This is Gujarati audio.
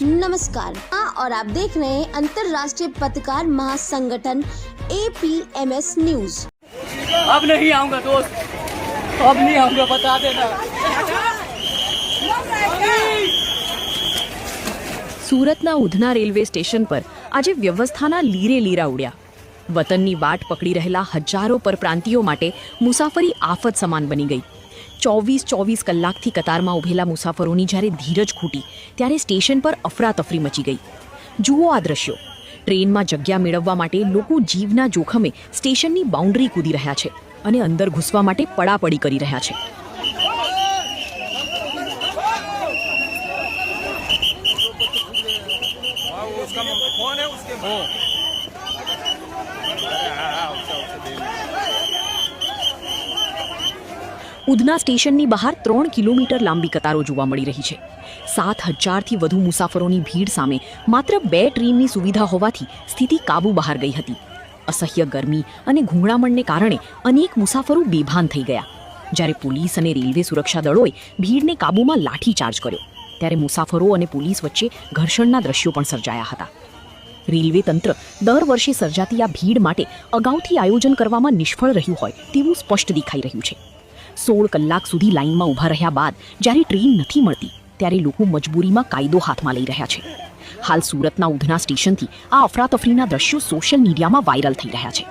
नमस्कार और आप देख रहे हैं अंतर्राष्ट्रीय पत्रकार महासंगठन APMS न्यूज। अब नहीं आऊंगा दोस्त, अब नहीं आऊंगा, बता देना। સુરતના ઉધના રેલવે સ્ટેશન પર આજે વ્યવસ્થાના લીરે લીરા ઉડ્યા. વતનની વાટ પકડી રહેલા હજારો પરપ્રાંતિયો માટે મુસાફરી આફત સમાન બની ગઈ. 24 કલાકથી કતારમાં ઉભેલા મુસાફરોની જ્યારે ધીરજ ખૂટી ત્યારે સ્ટેશન પર અફરાતફરી મચી ગઈ. જુઓ આ દ્રશ્યો. ટ્રેનમાં જગ્યા મેળવવા માટે લોકો જીવના જોખમે સ્ટેશનની બાઉન્ડ્રી કૂદી રહ્યા છે અને અંદર ઘૂસવા માટે પડાપડી કરી રહ્યા છે. ઉધના સ્ટેશનની બહાર 3 કિલોમીટર લાંબી કતારો જોવા મળી રહી છે. 7,000થી વધુ મુસાફરોની ભીડ સામે માત્ર 2 ટ્રેનની સુવિધા હોવાથી સ્થિતિ કાબુ બહાર ગઈ હતી. અસહ્ય ગરમી અને ઘૂંઘરામણને કારણે અનેક મુસાફરો બેભાન થઈ ગયા. જ્યારે પોલીસ અને રેલવે સુરક્ષા દળોએ ભીડને કાબૂમાં લાઠીચાર્જ કર્યો ત્યારે મુસાફરો અને પોલીસ વચ્ચે ઘર્ષણના દ્રશ્યો પણ સર્જાયા હતા. રેલવે તંત્ર દર વર્ષે સર્જાતી આ ભીડ માટે અગાઉથી આયોજન કરવામાં નિષ્ફળ રહ્યું હોય તેવું સ્પષ્ટ દેખાઈ રહ્યું છે. 16 કલાક સુધી લાઇનમાં ઊભા રહ્યા બાદ જ્યારે ટ્રેન નથી મળતી ત્યારે લોકો મજબૂરીમાં કાયદો હાથમાં લઈ રહ્યા છે. હાલ સુરતના ઉધના સ્ટેશનથી આ અફરાતફરીના દ્રશ્યો સોશિયલ મીડિયામાં વાયરલ થઈ રહ્યા છે.